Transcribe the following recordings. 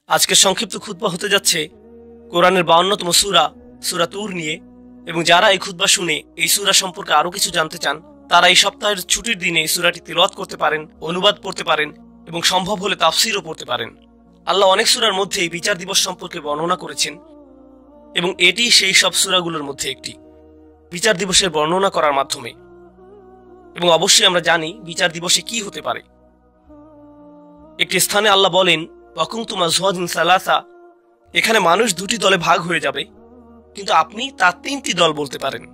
আজকের সংক্ষিপ্ত খুতবা হতে যাচ্ছে কোরআনের 52তম সূরা সূরা তুর নিয়ে। এবং যারা এই খুতবা শুনে এই সূরা সম্পর্কে আরো কিছু জানতে চান তারা এই সপ্তাহের ছুটির দিনে এই সূরাটি তিলাওয়াত করতে পারেন, অনুবাদ পড়তে পারেন এবং সম্ভব হলে তাফসীরও পড়তে পারেন। আল্লাহ অনেক সূরার মধ্যে এই বিচার দিবস সম্পর্কে বর্ণনা করেছেন এবং এটি সেই সব সূরাগুলোর মধ্যে একটি, বিচার দিবসের বর্ণনা করার মাধ্যমে। এবং অবশ্যই আমরা জানি বিচার দিবসে কি হতে পারে। একটি স্থানে আল্লাহ বলেন ওয়াকুনতুম আযওয়াজান সালাসা, এখানে মানুষ দুটি দলে ভাগ হয়ে যাবে, কিন্তু আপনি তার তিনটি দল বলতে পারেন,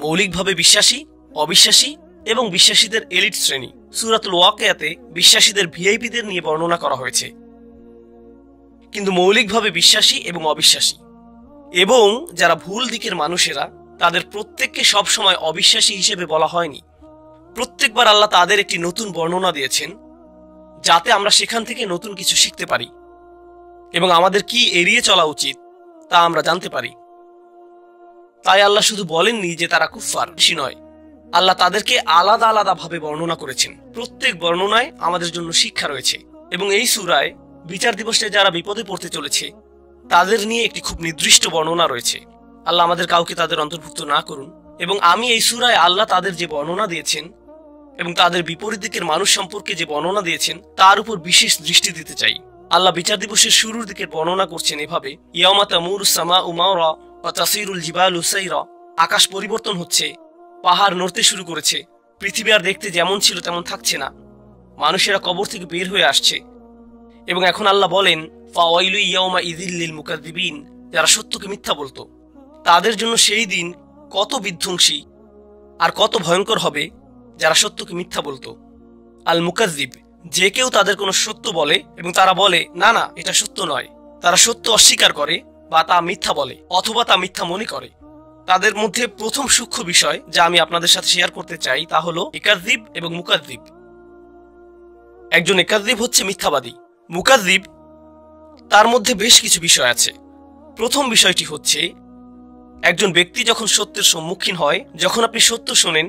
মৌলিকভাবে বিশ্বাসী, অবিশ্বাসী এবং বিশ্বাসীদের এলিট শ্রেণী। সূরাতুল ওয়াকিয়াতে বিশ্বাসীদের ভিআইপিদের নিয়ে বর্ণনা করা হয়েছে, কিন্তু মৌলিকভাবে বিশ্বাসী এবং অবিশ্বাসী এবং যারা ভুল দিকের মানুষেরা তাদের প্রত্যেককে সব সময় অবিশ্বাসী হিসেবে বলা হয়নি। প্রত্যেকবার আল্লাহ তাদের একটি নতুন বর্ণনা দিয়েছেন যাতে আমরা সেখান থেকে নতুন কিছু শিখতে পারি এবং আমাদের কি এড়িয়ে চলা উচিত তা আমরা জানতে পারি। তাই আল্লাহ শুধু বলেননি যে তারা কুফফার, বেশি নয়, আল্লাহ তাদেরকে আলাদা আলাদা ভাবে বর্ণনা করেছেন। প্রত্যেক বর্ণনায় আমাদের জন্য শিক্ষা রয়েছে এবং এই সূরায় বিচার দিবসে যারা বিপদে পড়তে চলেছে তাদের নিয়ে একটি খুব নির্দিষ্ট বর্ণনা রয়েছে। আল্লাহ আমাদের কাউকে তাদের অন্তর্ভুক্ত না করুন। এবং আমি এই সূরায় আল্লাহ তাদের যে বর্ণনা দিয়েছেন এবং তাদের বিপরীত দিকের মানুষ সম্পর্কে যে বর্ণনা দিয়েছেন তার উপর বিশেষ দৃষ্টি দিতে চাই। আল্লাহ বিচার দিবসের শুরুর দিকে বর্ণনা করছেন এভাবে, ইয়াউমা তামুরুস সামাউ মাওরা ওয়া তাসিরুল জিবালু সাইরা, আকাশ পরিবর্তন হচ্ছে, পাহাড় নড়তে শুরু করেছে, পৃথিবী আর দেখতে যেমন ছিল তেমন থাকছে না, মানুষেরা কবর থেকে বের হয়ে আসছে। এবং এখন আল্লাহ বলেন ফাওয়াইলু ইয়াউমা ইযিল লিল মুকাযযিবিন, যারা সত্যকে মিথ্যা বলতো তাদের জন্য সেই দিন কত বিধ্বংসী আর কত ভয়ঙ্কর হবে যারা সত্যকে মিথ্যা বলতো। আল মুকাযযিব, যে কেউ তাদের কোনো সত্য বলে এবং তারা বলে না না এটা সত্য নয়, তারা সত্য অস্বীকার করে বা তা মিথ্যা বলে অথবা তা মিথ্যা মনে করে। তাদের মধ্যে প্রথম সূক্ষ্ম বিষয় যা আমি আপনাদের সাথে শেয়ার করতে চাই তা হলো ইকাযযিব এবং মুকাযযিব। একজন ইকাযযিব হচ্ছে মিথ্যাবাদী, মুকাযযিব তার মধ্যে বেশ কিছু বিষয় আছে। প্রথম বিষয়টি হচ্ছে একজন ব্যক্তি যখন সত্যের সম্মুখীন হয়, যখন আপনি সত্য শোনেন,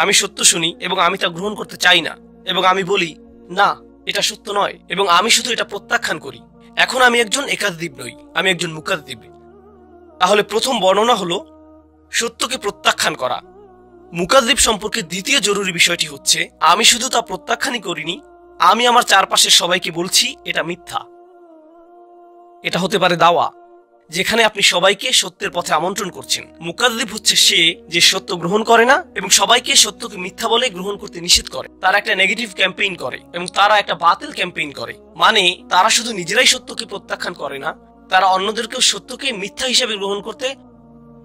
আমি সত্য শুনি এবং আমি তা গ্রহণ করতে চাই না এবং আমি বলি না এটা সত্য নয় এবং আমি শুধু এটা প্রত্যাখ্যান করি, এখন আমি একজন ইকাযযিব নই, আমি একজন মুকাযযিব। তাহলে প্রথম বর্ণনা হলো সত্যকে প্রত্যাখ্যান করা। মুকাযযিব সম্পর্কে দ্বিতীয় জরুরি বিষয়টি হচ্ছে আমি শুধু তা প্রত্যাখ্যানই করিনি, আমি আমার চারপাশের সবাইকে বলছি এটা মিথ্যা। এটা হতে পারে দাওয়া, যেখানে আপনি সবাইকে সত্যের পথে আমন্ত্রণ করছেন। মুকাযযিব হচ্ছে সে যে সত্য গ্রহণ করে না এবং সবাইকে সত্যকে মিথ্যা বলে গ্রহণ করতে নিষেধ করে। তারা একটা নেগেটিভ ক্যাম্পেইন করে এবং তারা একটা বাতিল ক্যাম্পেইন করে। মানে তারা শুধু নিজেরাই সত্যকে প্রত্যাখ্যান করে না, তারা অন্যদেরকেও সত্যকে মিথ্যা হিসেবে গ্রহণ করতে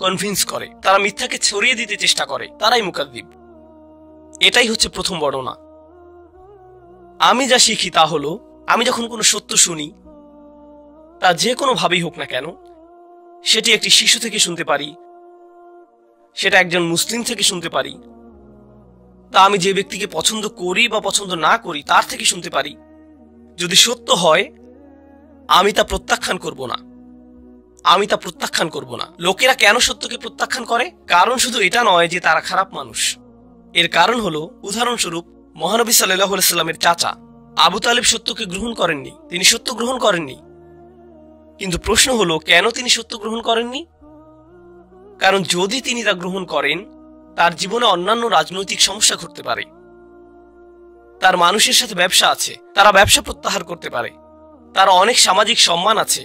কনভিন্স করে, তারা মিথ্যাকে ছড়িয়ে দিতে চেষ্টা করে, তারাই মুকাযযিব। এটাই হচ্ছে প্রথম বর্ণনা। আমি যা শিখি তা হলো আমি যখন কোনো সত্য শুনি, তা যে কোনো ভাবেই হোক না কেন, সেটি একটি শিশু থেকে শুনতে পারি, সেটা একজন মুসলিম থেকে শুনতে পারি, তা আমি যে ব্যক্তিকে পছন্দ করি বা পছন্দ না করি তার থেকে শুনতে পারি, যদি সত্য হয় আমি তা প্রত্যাখ্যান করব না, আমি তা প্রত্যাখ্যান করব না। লোকেরা কেন সত্যকে প্রত্যাখ্যান করে? কারণ শুধু এটা নয় যে তারা খারাপ মানুষ। এর কারণ হলো, উদাহরণস্বরূপ মহানবী সাল্লাল্লাহু আলাইহি সাল্লামের চাচা আবু তালিব সত্যকে গ্রহণ করেননি, তিনি সত্য গ্রহণ করেননি। কিন্তু প্রশ্ন হলো কেন তিনি সত্য গ্রহণ করেননি? কারণ যদি তিনি তা গ্রহণ করেন তার জীবনে অন্যান্য রাজনৈতিক সমস্যা ঘটতে পারে, তার মানুষের সাথে ব্যবসা আছে, তারা ব্যবসা প্রত্যাহার করতে পারে, তার অনেক সামাজিক সম্মান আছে,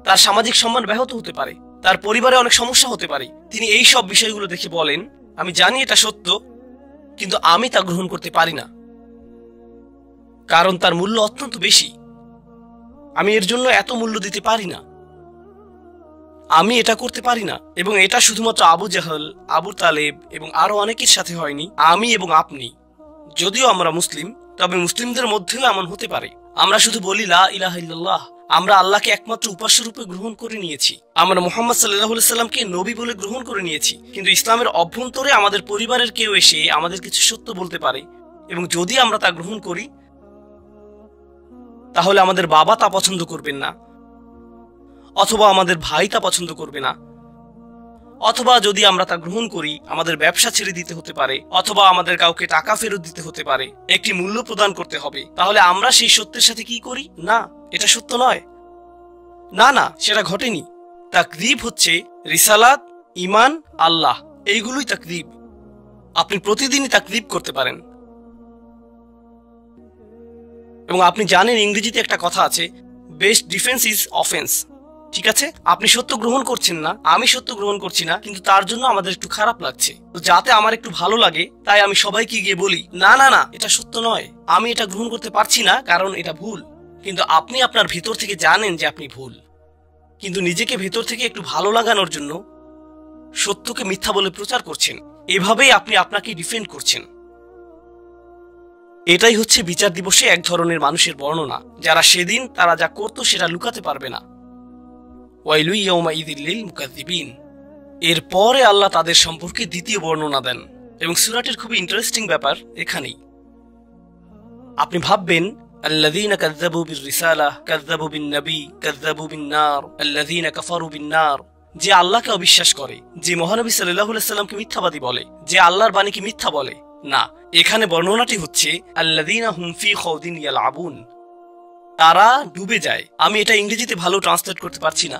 তার সামাজিক সম্মান ব্যাহত হতে পারে, তার পরিবারে অনেক সমস্যা হতে পারে। তিনি এই সব বিষয়গুলো দেখে বলেন আমি জানি এটা সত্য কিন্তু আমি তা গ্রহণ করতে পারি না, কারণ তার মূল্য অত্যন্ত বেশি, আমি এর জন্য এত মূল্য দিতে পারি না, আমি এটা করতে পারি না। এবং এটা শুধুমাত্র আবু জাহল, আবু তালেব এবং আরো অনেকের সাথে হয়নি, আমি এবং আপনি। যদিও আমরা মুসলিম, তবে মুসলিমদের মধ্যেও এমন হতে পারে। আমরা শুধু বলি লা ইলাহা ইল্লাল্লাহ, আমরা আল্লাহকে একমাত্র উপাস্য রূপে গ্রহণ করে নিয়েছি, আমরা মুহাম্মদ সাল্লাল্লাহু আলাইহি সাল্লামকে নবী বলে গ্রহণ করে নিয়েছি, কিন্তু ইসলামের অভ্যন্তরে আমাদের পরিবারের কেউ এসে আমাদের কিছু সত্য বলতে পারে এবং যদি আমরা তা গ্রহণ করি তাহলে আমাদের বাবা তা পছন্দ করবেন না, অথবা আমাদের ভাই তা পছন্দ করবে না, অথবা যদি আমরা তা গ্রহণ করি আমাদের ব্যবসা ছেড়ে দিতে হতে পারে, অথবা আমাদের কাউকে টাকা ফেরত দিতে হতে পারে, একটি মূল্য প্রদান করতে হবে। তাহলে আমরা সেই সত্যের সাথে কি করি? না, এটা সত্য নয়। না না, সেটা ঘটেনি। তাকযীব হচ্ছে রিসালাত, ঈমান, আল্লাহ, এইগুলোই তাকযীব। আপনি প্রতিদিনই তাকযীব করতে পারেন। এবং আপনি জানেন ইংরেজিতে একটা কথা আছে, বেস্ট ডিফেন্স ইজ অফেন্স। ঠিক আছে, আপনি সত্য গ্রহণ করছেন না, আমি সত্য গ্রহণ করছি না, কিন্তু তার জন্য আমাদের একটু খারাপ লাগছে। তো যাতে আমার একটু ভালো লাগে তাই আমি সবাইকে গিয়ে বলি, না না না, এটা সত্য নয়, আমি এটা গ্রহণ করতে পারছি না, কারণ এটা ভুল। কিন্তু আপনি আপনার ভেতর থেকে জানেন যে আপনি ভুল, কিন্তু নিজেকে ভেতর থেকে একটু ভালো লাগানোর জন্য সত্যকে মিথ্যা বলে প্রচার করছেন। এভাবেই আপনি আপনাকে ডিফেন্ড করছেন। এটাই হচ্ছে বিচার দিবসে এক ধরনের মানুষের বর্ণনা, যারা সেদিন তারা যা করত সেটা লুকাতে পারবে না। ওয়াইলু ইয়াউমাইযিল লিল মুকাযযিবিন। এরপরে আল্লাহ তাদের সম্পর্কে দ্বিতীয় বর্ণনা দেন, এবং সূরাটির খুবই ইন্টারেস্টিং ব্যাপার এখানেই। আপনি ভাববেন, আল্লাযীনা কাযযাবু বির-রিসালাহ কাযযাবু বিন-নবী কাযযাবু বিন-নার আল্লাযীনা কাফারু বিন-নার। যে আল্লাহকে অবিশ্বাস করে, যে মহানবী সাল্লাল্লাহু আলাইহি সাল্লামকে মিথ্যাবাদী বলে, যে আল্লাহর বাণীকে মিথ্যা বলে, না, এখানে বর্ণনাটি হচ্ছে আল্লাযীনা হুম ফী খাউদিন ইয়ালআবুন। তারা ডুবে যায়। আমি এটা ইংরেজিতে ভালো ট্রান্সলেট করতে পারছি না।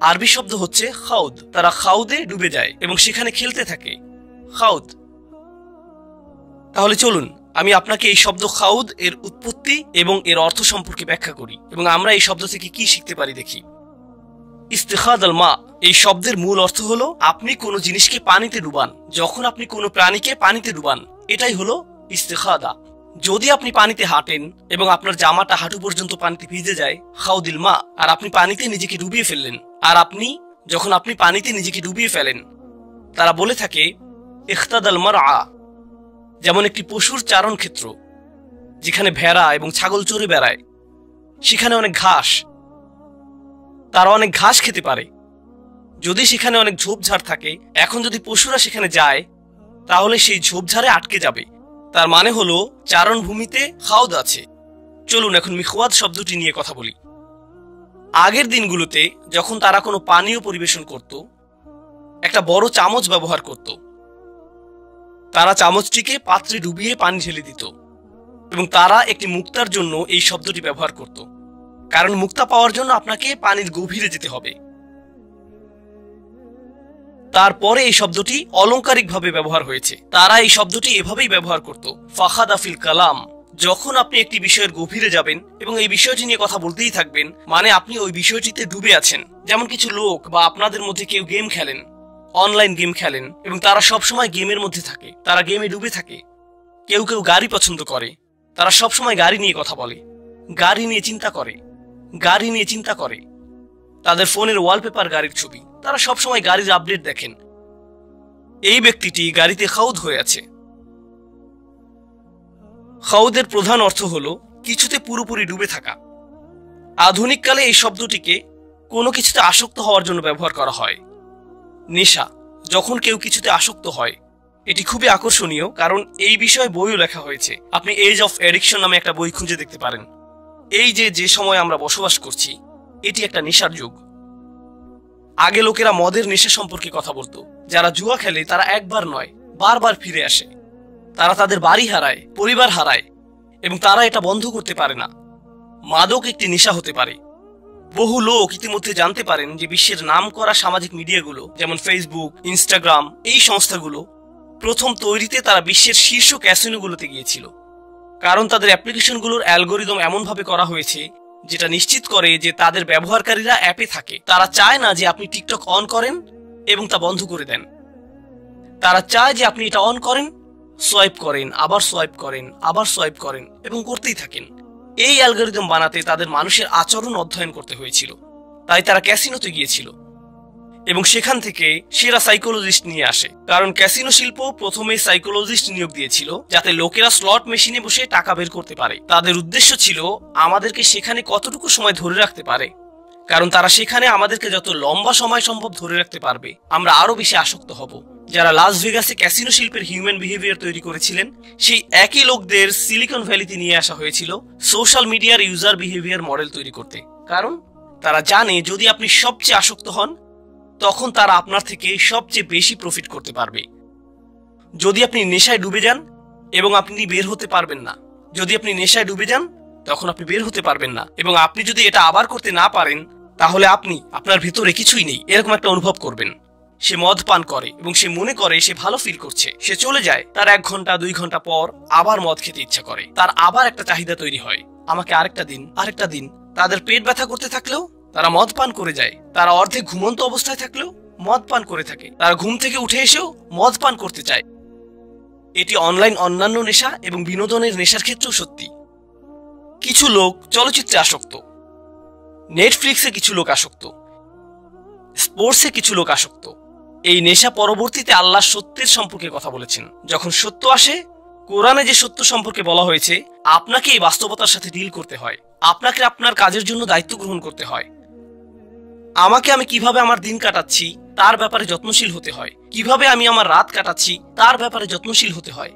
আরবি শব্দ হচ্ছে খাউদ। তারা খাউদে ডুবে যায় এবং সেখানে খেলতে থাকে, খাউদ। তাহলে চলুন আমি আপনাকে এই শব্দ খাউদ এর উৎপত্তি এবং এর অর্থ সম্পর্কে ব্যাখ্যা করি, এবং আমরা এই শব্দ থেকে কি শিখতে পারি দেখি। ইস্তিখাদ আল মা, এই শব্দের মূল অর্থ হলো আপনি কোনো জিনিসকে পানিতে ডুবান। যখন আপনি কোনো প্রাণীকে পানিতে ডুবান, এটাই হলো ইস্তিখাদা। যদি আপনি পানিতে হাঁটেন এবং আপনার জামাটা হাঁটু পর্যন্ত পানিতে ভিজে যায়, খাউদিল মা, আর আপনি পানিতে নিজেকে ডুবিয়ে ফেললেন। আর যখন আপনি পানিতে নিজেকে ডুবিয়ে ফেলেন, তারা বলে থাকে ইখতাদাল মারআ, যেমন একটি পশুর চারণ ক্ষেত্র, যেখানে ভেড়া এবং ছাগল চড়ে বেড়ায়, সেখানে অনেক ঘাস, তারা অনেক ঘাস খেতে পারে। যদি সেখানে অনেক ঝোপঝাড় থাকে, এখন যদি পশুরা সেখানে যায় তাহলে সেই ঝোপঝাড়ে আটকে যাবে। তার মানে হলো চারণভূমিতে খাউদ আছে। চলুন এখন মিখওয়াদ শব্দটি নিয়ে কথা বলি। আগের দিনগুলোতে যখন তারা কোনো পানীয় পরিবেশন করত, একটা বড় চামচ ব্যবহার করত। তারা চামচটিকে পাত্রে ডুবিয়ে পানি ঢেলে দিত, এবং তারা একটি মুক্তার জন্য এই শব্দটি ব্যবহার করত, কারণ মুক্তা পাওয়ার জন্য আপনাকে পানির গভীরে যেতে হবে। তারপরে এই শব্দটি অলংকারিকভাবে ব্যবহার হয়েছে। তারা এই শব্দটি এভাবেই ব্যবহার করত, ফাখাদা ফিল কালাম। যখন আপনি একটি বিষয়ের গভীরে যাবেন এবং এই বিষয়টি নিয়ে কথা বলতেই থাকবেন, মানে আপনি ওই বিষয়টিতে ডুবে আছেন। যেমন কিছু লোক বা আপনাদের মধ্যে কেউ গেম খেলেন, অনলাইন গেম খেলেন, এবং তারা সবসময় গেমের মধ্যে থাকে, তারা গেমে ডুবে থাকে। কেউ কেউ গাড়ি পছন্দ করে, তারা সবসময় গাড়ি নিয়ে কথা বলে, গাড়ি নিয়ে চিন্তা করে, গাড়ি নিয়ে চিন্তা করে। তাদের ফোনের ওয়ালপেপার গাড়ির ছবি, তারা সবসময় গাড়ির আপডেট দেখেন। এই ব্যক্তিটি গাড়িতে খাউদ হয়ে আছে। খাউদের প্রধান অর্থ হলো কিছুতে পুরোপুরি ডুবে থাকা। আধুনিক কালে এই শব্দটিকে কোনো কিছুতে আসক্ত হওয়ার জন্য ব্যবহার করা হয়। নেশা, যখন কেউ কিছুতে আসক্ত হয়, এটি খুবই আকর্ষণীয়, কারণ এই বিষয়ে বইও লেখা হয়েছে। আপনি এজ অফ অ্যাডিকশন নামে একটা বই খুঁজে দেখতে পারেন। এই যে সময় আমরা বসবাস করছি, এটি একটা নেশার যুগ। আগে লোকেরা মদের নেশা সম্পর্কে কথা বলতো। যারা জুয়া খেলে তারা একবার নয়, বারবার ফিরে আসে। তারা তাদের বাড়ি হারায়, পরিবার হারায়, এবং তারা এটা বন্ধ করতে পারে না। মাদক একটি নেশা হতে পারে। বহু লোক ইতিমধ্যে জানতে পারেন যে বিশ্বের নামকরা সামাজিক মিডিয়াগুলো, যেমন ফেসবুক, ইনস্টাগ্রাম, এই সংস্থাগুলো প্রথম তৈরিতে তারা বিশ্বের শীর্ষ ক্যাসিনোগুলোতে গিয়েছিল, কারণ তাদের অ্যাপ্লিকেশনগুলোর অ্যালগোরিদম এমনভাবে করা হয়েছে যেটা নিশ্চিত করে যে তাদের ব্যবহারকারীরা অ্যাপে থাকে। তারা চায় না যে আপনি টিকটক অন করেন এবং তা বন্ধ করে দেন। তারা চায় যে আপনি এটা অন করেন, সোয়াইপ করেন, আবার সোয়াইপ করেন, আবার সোয়াইপ করেন, এবং করতেই থাকেন। এই অ্যালগোরিদম বানাতে তাদের মানুষের আচরণ অধ্যয়ন করতে হয়েছিল। তাই তারা ক্যাসিনোতে গিয়েছিল এবং সেখান থেকে সেরা সাইকোলজিস্ট নিয়ে আসে, কারণ ক্যাসিনো শিল্প প্রথমে সাইকোলজিস্ট নিয়োগ দিয়েছিল যাতে লোকেরা স্লট মেশিনে বসে টাকা বের করতে পারে। তাদের উদ্দেশ্য ছিল আমাদেরকে সেখানে কতটুকু সময় ধরে রাখতে পারে, কারণ তারা সেখানে আমাদেরকে যত লম্বা সময় সম্ভব ধরে রাখতে পারবে, আমরা আরো বেশি আসক্ত হব। যারা লাস ভেগাসে ক্যাসিনো শিল্পের হিউম্যান বিহেভিয়ার তৈরি করেছিলেন, সেই একই লোকদের সিলিকন ভ্যালিতে নিয়ে আসা হয়েছিল সোশ্যাল মিডিয়ার ইউজার বিহেভিয়ার মডেল তৈরি করতে। কারণ তারা জানে যদি আপনি সবচেয়ে আসক্ত হন, তখন তারা আপনার থেকে সবচেয়ে বেশি প্রফিট করতে পারবে। যদি আপনি নেশায় ডুবে যান এবং আপনি বের হতে পারবেন না, যদি আপনি নেশায় ডুবে যান তখন আপনি বের হতে পারবেন না। এবং আপনি যদি এটা আবার করতে না পারেন, তাহলে আপনি আপনার ভেতরে কিছুই নেই এরকম একটা অনুভব করবেন। সে মদ পান করে এবং সে মনে করে সে ভালো ফিল করছে, সে চলে যায়। তার 1 ঘন্টা 2 ঘন্টা পর আবার মদ খেতে ইচ্ছা করে, তার আবার একটা চাহিদা তৈরি হয়, আমাকে আরেকটা দিন, আরেকটা দিন। তাদের পেট ব্যথা করতে থাকলেও তারা মদ পান করে যায়। তারা অর্ধেক ঘুমন্ত অবস্থায় থাকলেও মদ পান করে থাকে। তারা ঘুম থেকে উঠে এসেও মদ পান করতে চায়। এটি অনলাইন অন্যান্য নেশা এবং বিনোদনের নেশার ক্ষেত্রেও সত্যি। কিছু লোক চলচ্চিত্রে আসক্ত, নেটফ্লিক্সে কিছু লোক আসক্ত, স্পোর্টসে কিছু লোক আসক্ত। এই নেশা পরবর্তীতে আল্লাহ সত্যের সম্পর্কে কথা বলেছেন। যখন সত্য আসে, কোরআনে যে সত্য সম্পর্কে বলা হয়েছে, আপনাকে এই বাস্তবতার সাথে ডিল করতে হয়। আপনাকে আপনার কাজের জন্য দায়িত্ব গ্রহণ করতে হয়। আমি কিভাবে আমার দিন কাটাচ্ছি তার ব্যাপারে যত্নশীল হতে হয়। কিভাবে আমি আমার রাত কাটাচ্ছি তার ব্যাপারে যত্নশীল হতে হয়।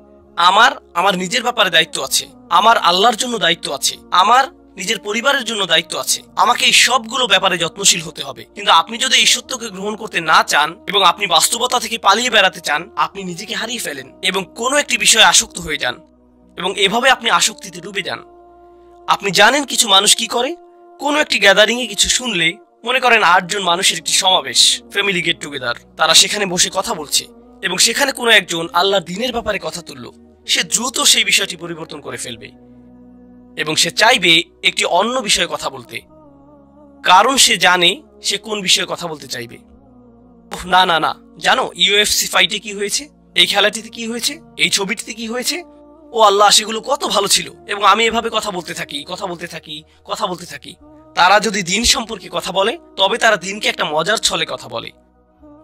আমার নিজের ব্যাপারে দায়িত্ব আছে, আমার আল্লাহর জন্য দায়িত্ব আছে, আমার নিজের পরিবারের জন্য দায়িত্ব আছে। আমাকে এই সবগুলো ব্যাপারে যত্নশীল হতে হবে। কিন্তু আপনি যদি এই সত্যকে গ্রহণ করতে না চান এবং আপনি বাস্তবতা থেকে পালিয়ে বেড়াতে চান, আপনি নিজেকে হারিয়ে ফেলেন এবং কোনো একটি বিষয়ে আসক্ত হয়ে যান এবং এভাবে আপনি আসক্তিতে ডুবে যান। আপনি জানেন কিছু মানুষ কি করে? কোনো একটি গ্যাদারিং এ কিছু শুনলে, মনে করেন 8 জন মানুষের একটি সমাবেশ, ফ্যামিলি গেট টুগেদার, তারা সেখানে বসে কথা বলছে এবং সেখানে কোনো একজন আল্লাহর দ্বীনের ব্যাপারে কথা তুলল, সে দ্রুত সেই বিষয়টি পরিবর্তন করে ফেলবে এবং সে চাইবে একটি অন্য বিষয়ে কথা বলতে, কারণ সে জানে সে কোন বিষয়ে কথা বলতে চাইবে। না না না, জানো ইউএফসি ফাইটে কি হয়েছে, এই খেলাটিতে কি হয়েছে, এই ছবিটিতে কি হয়েছে? ও আল্লাহ, সেগুলো কত ভালো ছিল। এবং আমি এভাবে কথা বলতে থাকি। তারা যদি দিন সম্পর্কে কথা বলে, তবে তারা দিনকে একটা মজার ছলে কথা বলে।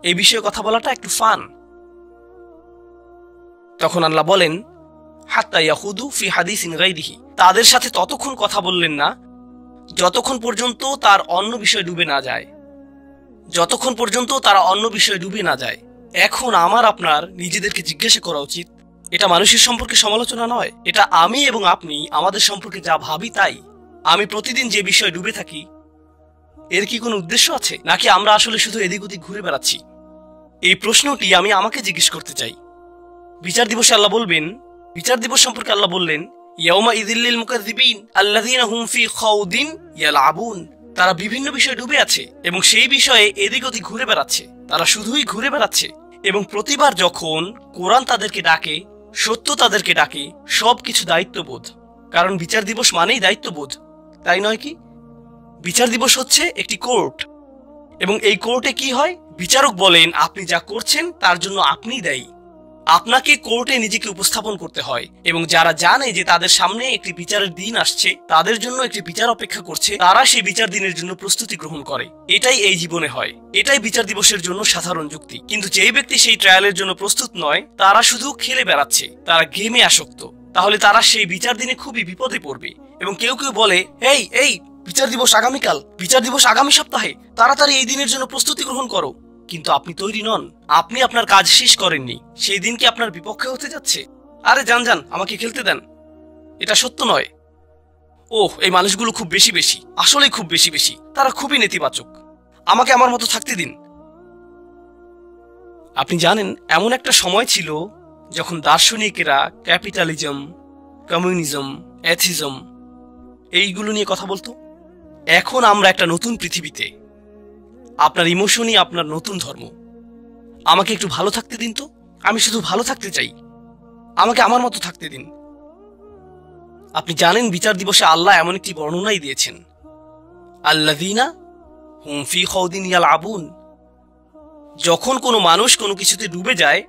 এই বিষয়ে কথা বলাটা একটু ফান। তখন আল্লাহ বলেন, হাত্তা ইয়াখুদু ফি হাদিসিন গায়রিহি, তাদের সাথে ততক্ষণ কথা বললেন না যতক্ষণ পর্যন্ত তার অন্য বিষয়ে ডুবে না যায়। এখন আমার আপনার নিজেদেরকে জিজ্ঞাসা করা উচিত, এটা মানুষের সম্পর্কে সমালোচনা নয়, এটা আমি এবং আপনি আমাদের সম্পর্কে যা ভাবি তাই। আমি প্রতিদিন যে বিষয়ে ডুবে থাকি, এর কি কোনো উদ্দেশ্য আছে, নাকি আমরা আসলে শুধু এদিক ওদিক ঘুরে বেড়াচ্ছি? এই প্রশ্নটি আমি আমাকে জিজ্ঞেস করতে চাই। বিচার দিবস সম্পর্কে আল্লাহ বললেন, ইয়াউমা ইযিল্লিল মুকাযযিবিন আল্লাযীনা হুম ফি খাউদিন ইয়ালআবুন, তারা বিভিন্ন বিষয়ে ডুবে আছে এবং সেই বিষয়ে এদিক ওদিক ঘুরে বেড়াচ্ছে। তারা শুধুই ঘুরে বেড়াচ্ছে। এবং প্রতিবার যখন কোরআন তাদেরকে ডাকে, সত্য তাদেরকে ডাকে, সবকিছু দায়িত্ববোধ। কারণ বিচার দিবস মানেই দায়িত্ববোধ, তাই নয় কি? বিচার দিবস হচ্ছে একটি কোর্ট এবং এই কোর্টে কি হয়? বিচারক বলেন, আপনি যা করছেন তার জন্য আপনিই দায়ী। আপনাকে কোর্টে নিজেকে উপস্থাপন করতে হয় এবং যারা জানে যে তাদের সামনে একটি বিচারের দিন আসছে, তাদের জন্য একটি বিচার অপেক্ষা করছে, তারা সেই বিচার দিনের জন্য প্রস্তুতি গ্রহণ করে। এটাই এই জীবনে হয়, এটাই বিচার দিবসের জন্য সাধারণ যুক্তি। কিন্তু যেই ব্যক্তি সেই ট্রায়ালের জন্য প্রস্তুত নয়, তারা শুধু খেলে বেড়াচ্ছে, তারা গেমে আসক্ত, তাহলে তারা সেই বিচার দিনে খুবই বিপদে পড়বে। এবং কেউ কেউ বলে, এই বিচার দিবস আগামীকাল, বিচার দিবস আগামী সপ্তাহে, তাড়াতাড়ি এই দিনের জন্য প্রস্তুতি গ্রহণ করো। কিন্তু আপনি তৈরি নন, আপনি আপনার কাজ শেষ করেননি, সেই দিন কি আপনার বিপক্ষে হতে যাচ্ছে? আরে যান, আমাকে খেলতে দেন, এটা সত্য নয়। এই মানুষগুলো খুব বেশি, আসলেই খুব বেশি, তারা খুবই নেতিবাচক, আমাকে আমার মতো থাকতে দিন। আপনি জানেন, এমন একটা সময় ছিল যখন দার্শনিকেরা ক্যাপিটালিজম, কমিউনিজম, অ্যাথিজম এইগুলো নিয়ে কথা বলতো। এখন আমরা একটা নতুন পৃথিবীতে। আপনার ইমোশনই আপনার নতুন ধর্ম। আমাকে একটু ভালো থাকতে দিন তো, আমি শুধু ভালো থাকতে চাই, আমাকে আমার মতো থাকতে দিন। আপনি জানেন, বিচার দিবসে আল্লাহ এমন একটি বর্ণনাই দিয়েছেন, আল্লাযীনা হুম ফি খাউদিন ইয়ালআবুন, যখন কোনো মানুষ কোনো কিছুতে ডুবে যায়,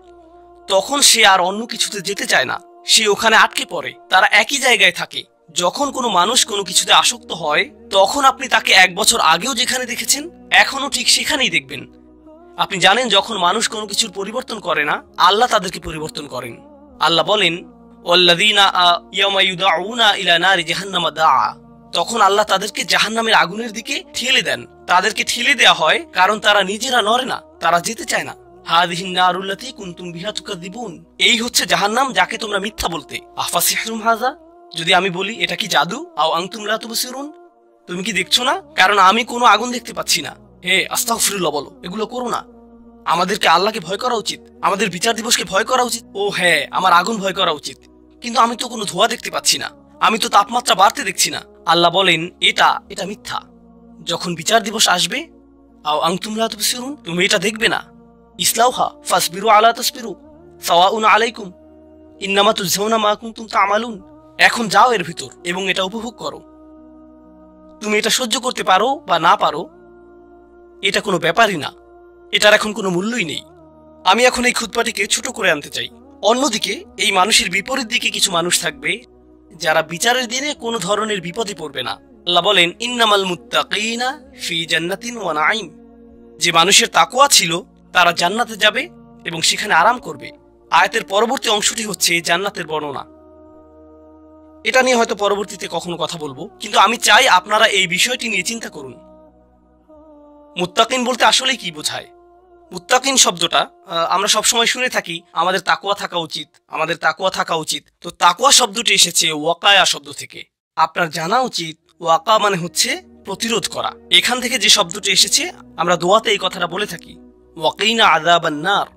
তখন সে আর অন্য কিছুতে যেতে চায় না, সে ওখানে আটকে পড়ে, তারা একই জায়গায় থাকে। যখন কোনো মানুষ কোনো কিছুতে আসক্ত হয়, তখন আপনি তাকে 1 বছর আগেও যেখানে দেখেছেন, এখনো ঠিক সেখানেই দেখবেন। আপনি জানেন, যখন মানুষ কোনো কিছুর পরিবর্তন করে না, আল্লাহ তাদেরকে পরিবর্তন করেন। আল্লাহ বলেন, ওয়াল্লাযীনা ইয়াওমা ইউদআউনা ইলা নারি জাহান্নামা দাআ, তখন আল্লাহ তাদেরকে জাহান্নামের আগুনের দিকে ঠেলে দেন। তাদেরকে ঠেলে দেওয়া হয় কারণ তারা নিজেরা নড়ে না, তারা যেতে চায় না। হাযিহিন নারুল্লাতী কুনতুম বিহা তুকাযিবুন, এই হচ্ছে জাহান্নাম যাকে তোমরা মিথ্যা বলতে। আফাসিহরুম হাযা, যদি আমি বলি এটা কি জাদু? আও আনতুম লা তুবসিরুন, তুমি কি দেখছো না? কারণ আমি কোনো আগুন দেখতে পাচ্ছি না। হে আস্তাগফিরুল্লাহ বলো, এগুলো করো না। আমাদেরকে আল্লাহকে ভয় করা উচিত, আমাদের বিচার দিবসকে ভয় করা উচিত। হ্যাঁ, আমার আগুন ভয় করা উচিত, কিন্তু আমি তো কোনো ধোঁয়া দেখতে পাচ্ছি না, আমি তো তাপমাত্রা বাড়তে দেখছি না। আল্লাহ বলেন এটা মিথ্যা। যখন বিচার দিবস আসবে, আও আনতুম লা তুবসিরুন, তুমি এটা দেখবে না। ইসলাউহা ফাসবিরু আলা তাসবিরু সাওয়াউন আলাইকুম ইন্নামা তুজজাউনা মা কুনতুম তা'মালুন। এখন যাও এর ভিতর এবং এটা উপভোগ করো। তুমি এটা সহ্য করতে পারো বা না পারো, এটা কোনো ব্যাপারই না, এটার এখন কোনো মূল্যই নেই। আমি এখন এই খুতবাটিকে ছোট করে আনতে চাই। অন্যদিকে এই মানুষের বিপরীত দিকে কিছু মানুষ থাকবে যারা বিচারের দিনে কোনো ধরনের বিপদে পড়বে না। আল্লাহ বলেন ইন্নামাল মুত্তাকিনা ফি জান্নাতিন ওয়া নাঈম। যে মানুষের তাকওয়া ছিল তারা জান্নাতে যাবে এবং সেখানে আরাম করবে। আয়াতের পরবর্তী অংশটি হচ্ছে জান্নাতের বর্ণনা। এটা নিয়ে হয়তো পরবর্তীতে কখনো কথা বলবো, কিন্তু আমি চাই আপনারা এই বিষয়টি নিয়ে চিন্তা করুন। মুত্তাকিন বলতে আসলে কি বোঝায়? মুত্তাকিন শব্দটা আমরা সবসময় শুনে থাকি আমাদের তাকওয়া থাকা উচিত, আমাদের তাকওয়া থাকা উচিত। তো তাকওয়া শব্দটি এসেছে ওয়াকায়া শব্দ থেকে। আপনার জানা উচিত ওয়াকা মানে হচ্ছে প্রতিরোধ করা। এখান থেকে যে শব্দটি এসেছে, আমরা দোয়াতে এই কথাটা বলে থাকি ওয়াকিনা আযাবান নার।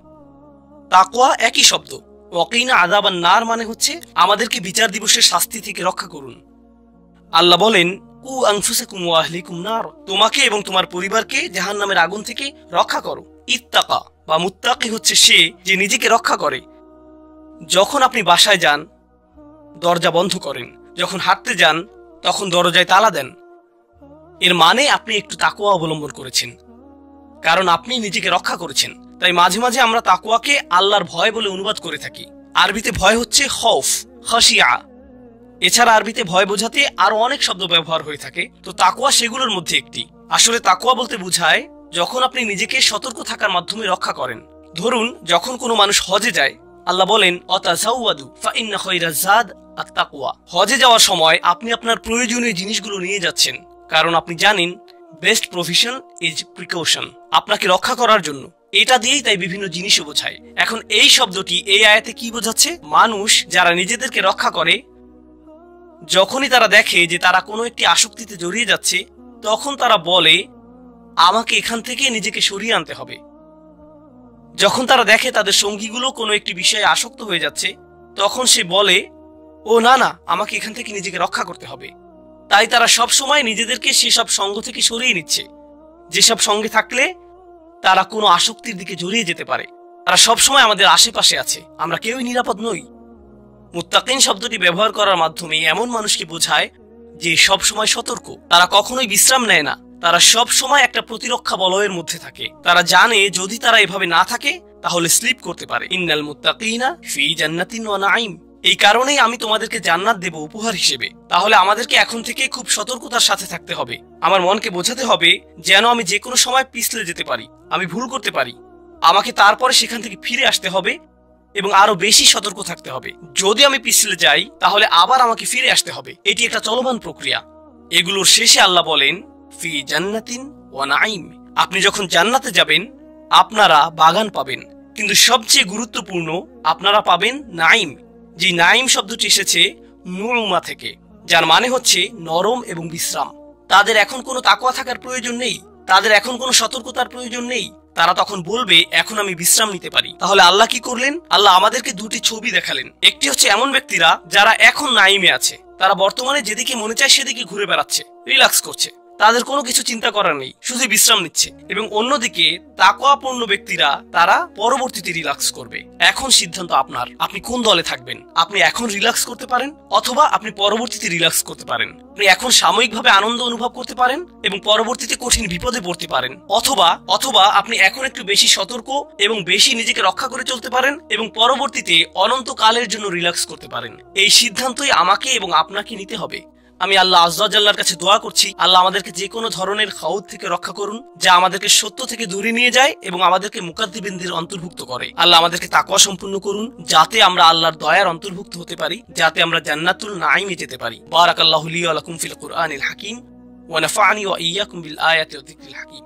তাকওয়া একই শব্দ। ওয়াকিনা আযাবান নার মানে হচ্ছে আমাদেরকে বিচার দিবসের শাস্তি থেকে রক্ষা করুন। আল্লাহ বলেন কু আনফুসাকুম ওয়া আহলিকুম নার, তোমাকে এবং তোমার পরিবারকে জাহান্নামের আগুন থেকে রক্ষা করো। ইত্তাকা বা মুত্তাকি হচ্ছে সে যে নিজেকে রক্ষা করে। যখন আপনি বাসায় যান দরজা বন্ধ করেন, যখন হাঁটতে যান তখন দরজায় তালা দেন, এর মানে আপনি একটু তাকওয়া অবলম্বন করেছেন, কারণ আপনি নিজেকে রক্ষা করেছেন। তাই মাঝে মাঝে আমরা তাকওয়াকে আল্লাহর ভয় বলে অনুবাদ করে থাকি। আরবিতে ভয় হচ্ছে খৌফ, খাশিয়া। এছাড়া আরবিতে ভয় বোঝাতে আরো অনেক শব্দ ব্যবহার হয়ে থাকে, তো তাকওয়া সেগুলোর মধ্যে একটি। আসলে তাকওয়া বলতে বোঝায় যখন আপনি নিজেকে সতর্ক থাকার মাধ্যমে রক্ষা করেন। ধরুন যখন কোনো মানুষ হজে যায়, আল্লাহ বলেন অতাযাওয়াদু ফাইন্না খায়রাজ যাদ আত-তাকওয়া। হজে যাওয়ার সময় আপনি আপনার প্রয়োজনীয় জিনিসগুলো নিয়ে যাচ্ছেন, কারণ আপনি জানেন বেস্ট প্রফেশন ইজ প্রিকশন, আপনাকে রক্ষা করার জন্য। এটা দিয়েই তাই বিভিন্ন জিনিসও বোঝায়। এখন এই শব্দটি এই আয়াতে কি বোঝাচ্ছে? মানুষ যারা নিজেদেরকে রক্ষা করে, যখনই তারা দেখে যে তারা কোনো একটি আসক্তিতে জড়িয়ে যাচ্ছে, তখন তারা বলে আমাকে এখান থেকে নিজেকে সরিয়ে আনতে হবে। যখন তারা দেখে তাদের সঙ্গীগুলো কোনো একটি বিষয়ে আসক্ত হয়ে যাচ্ছে, তখন সে বলে ও না না, আমাকে এখান থেকে নিজেকে রক্ষা করতে হবে। তাই তারা সব সময় নিজেদেরকে সেসব সঙ্গ থেকে সরিয়ে নিচ্ছে, যেসব সঙ্গে থাকলে তারা কোনো আসক্তির দিকে জড়িয়ে যেতে পারে। তারা সবসময় আমাদের আশেপাশে আছে, আমরা কেউই নিরাপদ নই। মুত্তাকিন শব্দটি ব্যবহার করার মাধ্যমে এমন মানুষকে বোঝায় যে সব সময় সতর্ক, তারা কখনোই বিশ্রাম নেয় না, তারা সব সময় একটা প্রতিরক্ষা বলয়ের মধ্যে থাকে। তারা জানে যদি তারা এভাবে না থাকে তাহলে স্লিপ করতে পারে। ইন্নাল মুত্তাকিনা ফি জান্নাতিন ওয়া নাঈম। এই কারণেই আমি তোমাদেরকে জান্নাত দেব উপহার হিসেবে। তাহলে আমাদেরকে এখন থেকে খুব সতর্কতার সাথে থাকতে হবে। আমার মনকে বোঝাতে হবে যেন আমি যে কোনো সময় পিছলে যেতে পারি, আমি ভুল করতে পারি, আমাকে তারপরে সেখান থেকে ফিরে আসতে হবে এবং আরো বেশি সতর্ক থাকতে হবে। যদি আমি পিছলে যাই তাহলে আবার আমাকে ফিরে আসতে হবে। এটি একটা চলমান প্রক্রিয়া। এগুলোর শেষে আল্লাহ বলেন ফি জান্নাতিন ওয়া নাঈম। আপনি যখন জান্নাতে যাবেন আপনারা বাগান পাবেন, কিন্তু সবচেয়ে গুরুত্বপূর্ণ আপনারা পাবেন নাঈম। যে নাঈম শব্দটি এসেছে নুউমা থেকে, যার মানে হচ্ছে নরম এবং বিশ্রাম। তাদের এখন কোনো তাকওয়া থাকার প্রয়োজন নেই, তাদের এখন কোনো সতর্কতার প্রয়োজন নেই। তারা তখন বলবে এখন আমি বিশ্রাম নিতে পারি। তাহলে আল্লাহ কি করলেন? আল্লাহ আমাদেরকে দুটি ছবি দেখালেন। একটি হচ্ছে এমন ব্যক্তিরা যারা এখন নাঈমে আছে, তারা বর্তমানে যেদিকে মনে চায় সেদিকে ঘুরে বেড়াচ্ছে, রিল্যাক্স করছে, তাদের কোনো কিছু চিন্তা করার নেই, শুধু বিশ্রাম নিচ্ছে। এবং অন্যদিকে তাকওয়াপূর্ণ ব্যক্তিরা তারা পরবর্তীতে রিল্যাক্স করবে। এখন সিদ্ধান্ত আপনার, আপনি কোন দলে থাকবেন। আপনি এখন রিল্যাক্স করতে পারেন অথবা আপনি পরবর্তীতে রিল্যাক্স করতে পারেন। আপনি এখন সাময়িকভাবে আনন্দ অনুভব করতে পারেন এবং পরবর্তীতে কঠিন বিপদে পড়তে পারেন, অথবা আপনি এখন একটু বেশি সতর্ক এবং বেশি নিজেকে রক্ষা করে চলতে পারেন এবং পরবর্তীতে অনন্তকালের জন্য রিল্যাক্স করতে পারেন। এই সিদ্ধান্তই আমাকে এবং আপনাকে নিতে হবে। আমি আল্লাহ আযজা ওয়া জাল্লার কাছে দোয়া করছি, আল্লাহ আমাদেরকে যে কোনো ধরনের খাউত থেকে রক্ষা করুন, যা আমাদেরকে সত্য থেকে দূরে নিয়ে যায় এবং আমাদেরকে মুকাদ্দিবিনদের অন্তর্ভুক্ত করে। আল্লাহ আমাদেরকে তাকওয়া সম্পূর্ণ করুন, যাতে আমরা আল্লাহর দয়ার অন্তর্ভুক্ত হতে পারি, যাতে আমরা জান্নাতুল নাঈমে যেতে পারি। বারাকাল্লাহু লি ওয়া লাকুম ফিল কুরআনিল হাকীম ওয়া নাফা'নি ওয়া ইয়্যাকুম বিল আয়াতি ওয়া যিকরিল হাকীম।